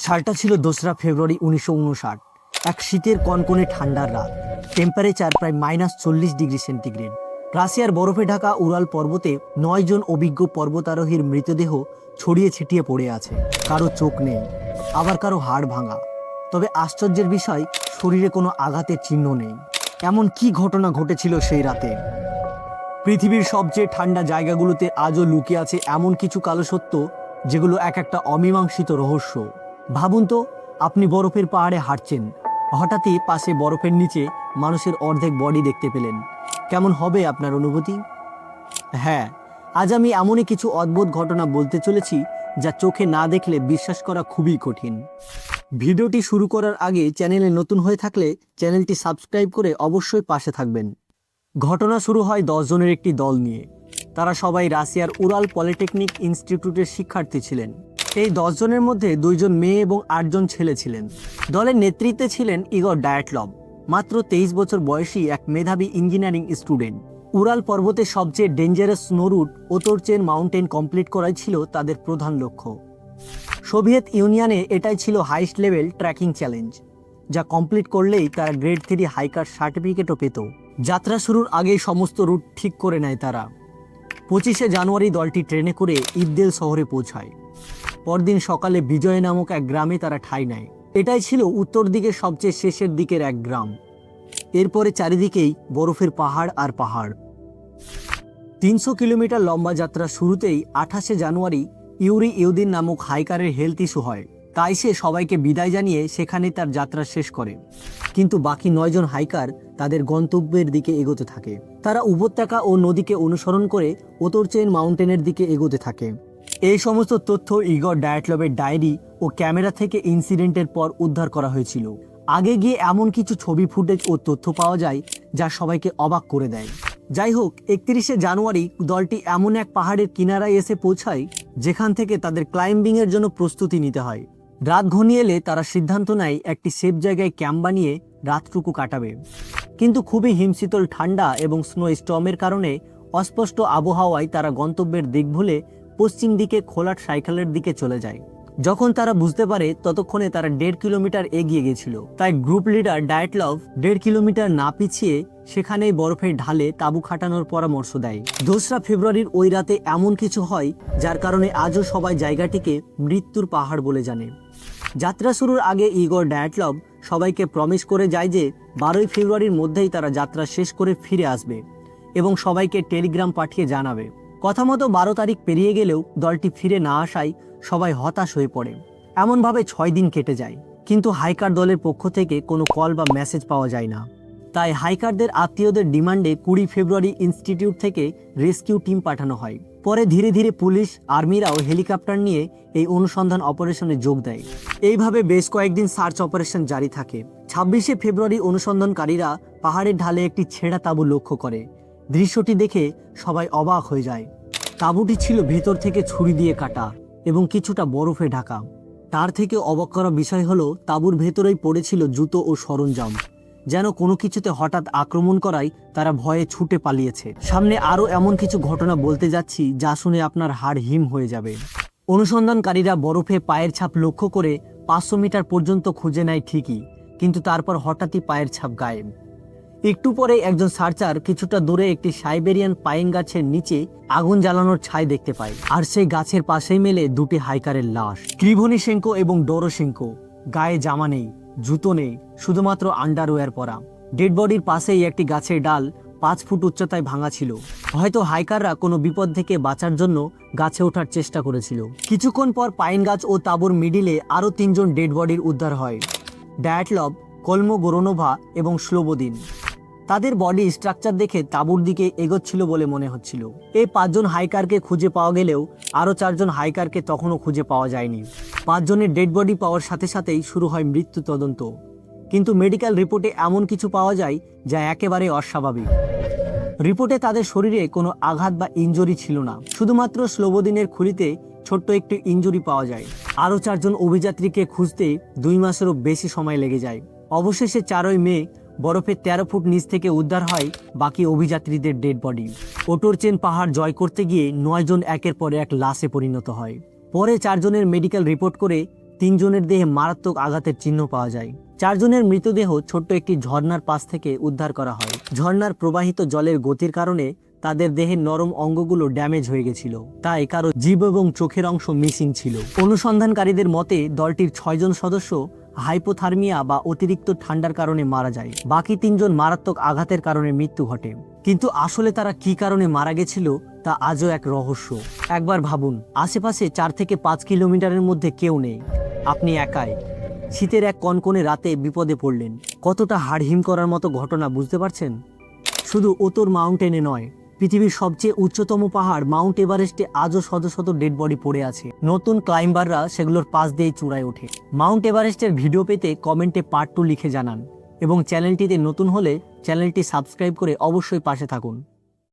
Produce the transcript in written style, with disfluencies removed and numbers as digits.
সালটা ছিল 2রা ফেব্রুয়ারি 1959। এক শীতের কনকনে ঠান্ডার রাত। টেম্পারেচার প্রায় -40 ডিগ্রি সেন্টিগ্রেড। রাশিয়ার বরফে ঢাকা উরাল পর্বতে 9 জন অভিজ্ঞ পর্বতারোহীর মৃতদেহ ছড়িয়ে ছিটিয়ে পড়ে আছে। কারো চোখ নেই, আবার কারো হাড় ভাঙা। তবে আশ্চর্যের বিষয়, শরীরে কোনো আঘাতের চিহ্ন নেই। এমন কি ঘটনা ঘটেছিল সেই রাতে? পৃথিবীর সবচেয়ে ঠান্ডা জায়গাগুলোতে আজও লুকিয়ে আছে এমন কিছু কালো সত্য, যেগুলো এক একটা অমীমাংসিত রহস্য। ভাবুন তো, আপনি বরফের পাহাড়ে হাঁটছেন, হঠাৎই পাশে বরফের নিচে মানুষের অর্ধেক বডি দেখতে পেলেন। কেমন হবে আপনার অনুভূতি? হ্যাঁ, আজ আমি এমনই কিছু অদ্ভুত ঘটনা বলতে চলেছি, যা চোখে না দেখলে বিশ্বাস করা খুবই কঠিন। ভিডিওটি শুরু করার আগে চ্যানেলে নতুন হয়ে থাকলে চ্যানেলটি সাবস্ক্রাইব করে অবশ্যই পাশে থাকবেন। ঘটনা শুরু হয় 10 জনের একটি দল নিয়ে। তারা সবাই রাশিয়ার উরাল পলিটেকনিক ইনস্টিটিউটের শিক্ষার্থী ছিলেন। এই 10 জনের মধ্যে 2 জন মেয়ে এবং 8 জন ছেলে ছিলেন। দলের নেতৃত্বে ছিলেন ইগর ডায়াটলভ, মাত্র 23 বছর বয়সী এক মেধাবী ইঞ্জিনিয়ারিং স্টুডেন্ট। উরাল পর্বতের সবচেয়ে dangerous snow route Otorten mountain complete করাই ছিল তাদের প্রধান লক্ষ্য। সোভিয়েত ইউনিয়নে এটাই ছিল হাইস্ট লেভেল ট্র্যাকিং চ্যালেঞ্জ, যা কমপ্লিট করলেই তারা গ্রেড 3 হাইকার সার্টিফিকেটও পেত। যাত্রা শুরুর আগেই সমস্ত রুট ঠিক করে নেয় তারা। 25শে জানুয়ারি দলটি ট্রেনে করে ইবদেল শহরে পৌঁছায়। পরদিন সকালে বিজয় নামক এক গ্রামে তারা ঠাঁই নেয়। এটাই ছিল উত্তর দিকের সবচেয়ে শেষের দিকের এক গ্রাম। এরপরে চারিদিকেই বরফের পাহাড় আর পাহাড়। 300 কিলোমিটার লম্বা যাত্রা শুরুতেই 28শে জানুয়ারি ইউরি ইউদিন নামক হাইকারের হেলথ ইস্যু হয়। তাই সে সবাইকে বিদায় জানিয়ে সেখানে তার যাত্রা শেষ করে। কিন্তু বাকি 9 জন হাইকার তাদের গন্তব্যের দিকে এগোতে থাকে। তারা উপত্যকা ও নদীকে অনুসরণ করে ওতরচেন মাউন্টেনের দিকে এগোতে থাকে। এই সমস্ত তথ্য ইগর ডায়াটলভের ডায়েরি ও ক্যামেরা থেকে ইনসিডেন্টের পর উদ্ধার করা হয়েছিল। আগে গিয়ে এমন কিছু ছবি ফুটেজ ও তথ্য পাওয়া যায়, যা সবাইকে অবাক করে দেয়। যাই হোক, 31শে জানুয়ারি দলটি এমন এক পাহাড়ের কিনারায় এসে পৌঁছায়, যেখান থেকে তাদের ক্লাইম্বিংয়ের জন্য প্রস্তুতি নিতে হয়। রাত ঘনিয়ে এলে তারা সিদ্ধান্ত নেয় একটি সেফ জায়গায় ক্যাম্প বানিয়ে রাতটুকু কাটাবে। কিন্তু খুবই হিমশীতল ঠান্ডা এবং স্নো স্টর্মের কারণে অস্পষ্ট আবহাওয়ায় তারা গন্তব্যের দিক ভুলে পশ্চিম দিকে খোলাট সাইকেলের দিকে চলে যায়। যখন তারা বুঝতে পারে, ততক্ষণে তারা 1.5 কিলোমিটার এগিয়ে গেছিল। তাই গ্রুপ লিডার ডায়াটলভ 1.5 কিলোমিটার না পিছিয়ে সেখানেই বরফের ঢালে তাঁবু খাটানোর পরামর্শ দেয়। 2রা ফেব্রুয়ারির ওই রাতে এমন কিছু হয়, যার কারণে আজও সবাই জায়গাটিকে মৃত্যুর পাহাড় বলে জানে। যাত্রা শুরুর আগে ইগর ডায়াটলভ সবাইকে প্রমিস করে যায় যে 12ই ফেব্রুয়ারির মধ্যেই তারা যাত্রা শেষ করে ফিরে আসবে এবং সবাইকে টেলিগ্রাম পাঠিয়ে জানাবে। কথা মতো 12 তারিখ পেরিয়ে গেলেও দলটি ফিরে না আসায় সবাই হতাশ হয়ে পড়ে। এমনভাবে 6 দিন কেটে যায়, কিন্তু হাইকার দলের পক্ষ থেকে কোনো কল বা মেসেজ পাওয়া যায় না। তাই হাইকারদের আত্মীয়দের ডিমান্ডে 20 ফেব্রুয়ারি ইনস্টিটিউট থেকে রেস্কিউ টিম পাঠানো হয়। পরে ধীরে ধীরে পুলিশ, আর্মিরাও হেলিকপ্টার নিয়ে এই অনুসন্ধান অপারেশনে যোগ দেয়। এইভাবে বেশ কয়েকদিন সার্চ অপারেশন জারি থাকে। 26শে ফেব্রুয়ারি অনুসন্ধানকারীরা পাহাড়ের ঢালে একটি ছেঁড়া তাঁবু লক্ষ্য করে। দৃশ্যটি দেখে সবাই অবাক হয়ে যায়। তাঁবুটি ছিল ভেতর থেকে ছুরি দিয়ে কাটা এবং কিছুটা বরফে ঢাকা। তার থেকে অবাক করা বিষয় হলো, তাঁবুর ভেতরেই পড়েছিল জুতো ও সরঞ্জাম, যেন কোনো কিছুতে হঠাৎ আক্রমণ করায় তারা ভয়ে ছুটে পালিয়েছে। সামনে আরও এমন কিছু ঘটনা বলতে যাচ্ছি, যা শুনে আপনার হাড় হিম হয়ে যাবে। অনুসন্ধানকারীরা বরফে পায়ের ছাপ লক্ষ্য করে 500 মিটার পর্যন্ত খুঁজে নেয় ঠিকই, কিন্তু তারপর হঠাৎই পায়ের ছাপ গায়েব। একটু পরে একজন সার্চার কিছুটা দূরে একটি সাইবেরিয়ান পাইন গাছের নিচে আগুন জ্বালানোর ছাই দেখতে পায়, আর সেই গাছের পাশেই মেলে 2টি হাইকারের লাশ, ক্রিভনিসেঙ্কো এবং ডোরোশেঙ্কো। গায়ে জামা নেই, জুতো নেই, শুধুমাত্র আন্ডারওয়্যার পরা। ডেড বডির পাশেই একটি গাছের ডাল 5 ফুট উচ্চতায় ভাঙা ছিল। হয়তো হাইকাররা কোনো বিপদ থেকে বাঁচার জন্য গাছে ওঠার চেষ্টা করেছিল। কিছুক্ষণ পর পাইন গাছ ও তাঁবুর মিডিলে আরও 3 জন ডেড বডির উদ্ধার হয়: ডায়াটলভ, কলমোগোরনোভা এবং স্লোবোদিন। তাদের বডি স্ট্রাকচার দেখে তাঁবুর দিকে এগোচ্ছিল বলে মনে হচ্ছিল। এই 5 জন হাইকারকে খুঁজে পাওয়া গেলেও আরও 4 জন হাইকারকে তখনও খুঁজে পাওয়া যায়নি। 5 জনের ডেড বডি পাওয়ার সাথে সাথেই শুরু হয় মৃত্যু তদন্ত। কিন্তু মেডিকেল রিপোর্টে এমন কিছু পাওয়া যায়, যা একেবারে অস্বাভাবিক। রিপোর্টে তাদের শরীরে কোনো আঘাত বা ইনজুরি ছিল না, শুধুমাত্র স্লোবোদিনের খুলিতে ছোট্ট একটি ইনজুরি পাওয়া যায়। আরও 4 জন অভিযাত্রীকে খুঁজতে 2 মাসেরও বেশি সময় লেগে যায়। অবশেষে 4ই মে বরফে 13 ফুট নিচ থেকে উদ্ধার হয় বাকি অভিযাত্রীদের ডেড বডি। ওতরচেন পাহাড় জয় করতে গিয়ে 9 জন একের পর এক লাশে পরিণত হয়। পরে 4 জনের মেডিকেল রিপোর্ট করে 3 জনের দেহে মারাত্মক আঘাতের চিহ্ন পাওয়া যায়। 4 জনের মৃতদেহ ছোট্ট একটি ঝর্ণার পাশ থেকে উদ্ধার করা হয়। ঝর্ণার প্রবাহিত জলের গতির কারণে তাদের দেহের নরম অঙ্গগুলো ড্যামেজ হয়ে গেছিল, তাই কারো জিভ এবং চোখের অংশ মিসিং ছিল। অনুসন্ধানকারীদের মতে দলটির 6 জন সদস্য হাইপোথার্মিয়া বা অতিরিক্ত ঠান্ডার কারণে মারা যায়। বাকি 3 জন মারাত্মক আঘাতের কারণে মৃত্যু ঘটে। কিন্তু আসলে তারা কি কারণে মারা গেছিল তা আজও এক রহস্য। একবার ভাবুন, আশেপাশে 4 থেকে 5 কিলোমিটারের মধ্যে কেউ নেই, আপনি একাই শীতের এক কনকনে রাতে বিপদে পড়লেন। কতটা হাড়হিম করার মতো ঘটনা, বুঝতে পারছেন? শুধু ওতর মাউন্টেনে নয়, পৃথিবীর সবচেয়ে উচ্চতম পাহাড় মাউন্ট এভারেস্টে আজও শত শত ডেড বডি পড়ে আছে। নতুন ক্লাইম্বাররা সেগুলোর পাশ দিয়েই চূড়ায় ওঠে। মাউন্ট এভারেস্টের ভিডিও পেতে কমেন্টে পার্ট 2 লিখে জানান এবং চ্যানেলটিতে নতুন হলে চ্যানেলটি সাবস্ক্রাইব করে অবশ্যই পাশে থাকুন।